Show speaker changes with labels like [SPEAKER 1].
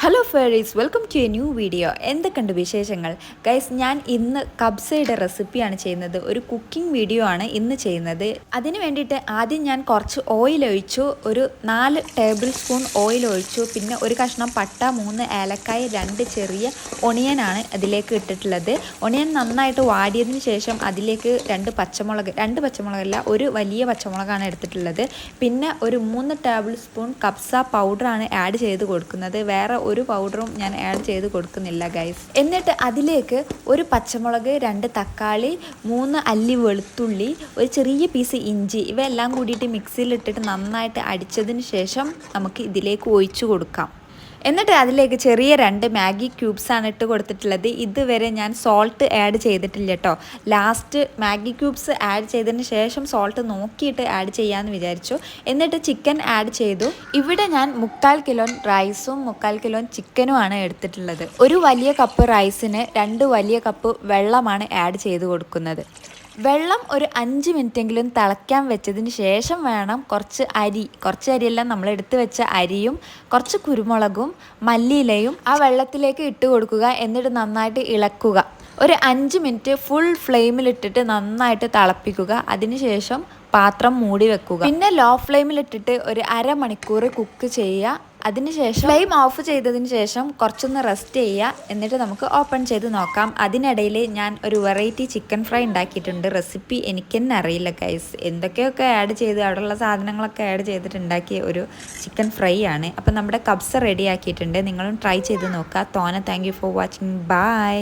[SPEAKER 1] Hello fairies, welcome to a new video. എന്തൊക്കെയുണ്ട് വിശേഷങ്ങൾ guys? ഞാൻ ഇന്ന് കബ്സയുടെ റെസിപ്പിയാണ് ചെയ്യുന്നത്. ഒരു കുക്കിംഗ് വീഡിയോ ആണ് ഇന്ന് ചെയ്യുന്നത്. അതിന് വേണ്ടിയിട്ട് ആദ്യം ഞാൻ കുറച്ച് ഓയിൽ ഒഴിച്ചു, ഒരു 4 ടേബിൾ സ്പൂൺ ഓയിൽ ഒഴിച്ചു. പിന്നെ ഒരു കഷ്ണം പട്ട, 3 ഏലക്കായ, 2 ചെറിയ ഒണിയനാണ് അതിലേക്ക് ഇട്ടിട്ടുള്ളത്. ഒണിയൻ നന്നായിട്ട് വാടിയതിന് ശേഷം അതിലേക്ക് 2 പച്ചമുളകല്ല, ഒരു വലിയ പച്ചമുളകാണ് എടുത്തിട്ടുള്ളത്. പിന്നെ ഒരു 3 ടേബിൾ സ്പൂൺ കബ്സ പൗഡറാണ് ആഡ് ചെയ്ത് കൊടുക്കുന്നത്. വേറെ ഒരു പൗഡറും ഞാൻ ആഡ് ചെയ്ത് കൊടുക്കുന്നില്ല ഗൈസ്. എന്നിട്ട് അതിലേക്ക് ഒരു പച്ചമുളക്, 2 തക്കാളി, 3 അല്ലി വെളുത്തുള്ളി, ഒരു ചെറിയ പീസ് ഇഞ്ചി, ഇവയെല്ലാം കൂടിയിട്ട് മിക്സിയിലിട്ടിട്ട് നന്നായിട്ട് അടിച്ചതിന് ശേഷം നമുക്ക് ഇതിലേക്ക് ഒഴിച്ചു കൊടുക്കാം. എന്നിട്ട് അതിലേക്ക് ചെറിയ 2 മാഗി ക്യൂബ്സാണ് ഇട്ട് കൊടുത്തിട്ടുള്ളത്. ഇതുവരെ ഞാൻ സോൾട്ട് ആഡ് ചെയ്തിട്ടില്ല കേട്ടോ. ലാസ്റ്റ് മാഗി ക്യൂബ്സ് ആഡ് ചെയ്തതിന് ശേഷം സോൾട്ട് നോക്കിയിട്ട് ആഡ് ചെയ്യാമെന്ന് വിചാരിച്ചു. എന്നിട്ട് ചിക്കൻ ആഡ് ചെയ്തു. ഇവിടെ ഞാൻ 3/4 കിലോ റൈസും 3/4 കിലോ ചിക്കനുമാണ് എടുത്തിട്ടുള്ളത്. ഒരു വലിയ കപ്പ് റൈസിന് 2 വലിയ കപ്പ് വെള്ളമാണ് ആഡ് ചെയ്ത് കൊടുക്കുന്നത്. വെള്ളം ഒരു 5 മിനിറ്റെങ്കിലും തിളയ്ക്കാൻ വെച്ചതിന് ശേഷം വേണം കുറച്ച് അരിയെല്ലാം നമ്മൾ എടുത്ത് വെച്ച അരിയും കുറച്ച് കുരുമുളകും മല്ലിയിലയും ആ വെള്ളത്തിലേക്ക് ഇട്ട് കൊടുക്കുക. എന്നിട്ട് നന്നായിട്ട് ഇളക്കുക. ഒരു 5 മിനിറ്റ് ഫുൾ ഫ്ലെയിമിലിട്ടിട്ട് നന്നായിട്ട് തിളപ്പിക്കുക. അതിനുശേഷം പാത്രം മൂടി വെക്കുക. പിന്നെ ലോ ഫ്ലെയിമിലിട്ടിട്ട് ഒരു അരമണിക്കൂർ കുക്ക് ചെയ്യുക. അതിനുശേഷം ഫ്ലെയിം ഓഫ് ചെയ്തതിന് ശേഷം കുറച്ചൊന്ന് റെസ്റ്റ് ചെയ്യുക. എന്നിട്ട് നമുക്ക് ഓപ്പൺ ചെയ്ത് നോക്കാം. അതിനിടയിൽ ഞാൻ ഒരു വെറൈറ്റി ചിക്കൻ ഫ്രൈ ഉണ്ടാക്കിയിട്ടുണ്ട്. റെസിപ്പി എനിക്ക് തന്നെ അറിയില്ല ഗൈസ്. എന്തൊക്കെയൊക്കെ ആഡ് ചെയ്ത് അവിടെയുള്ള സാധനങ്ങളൊക്കെ ആഡ് ചെയ്തിട്ട് ഉണ്ടാക്കിയ ഒരു ചിക്കൻ ഫ്രൈ ആണ്. അപ്പം നമ്മുടെ കബ്സ റെഡി ആക്കിയിട്ടുണ്ട്. നിങ്ങളും ട്രൈ ചെയ്ത് നോക്കുക. Thank you for watching. By.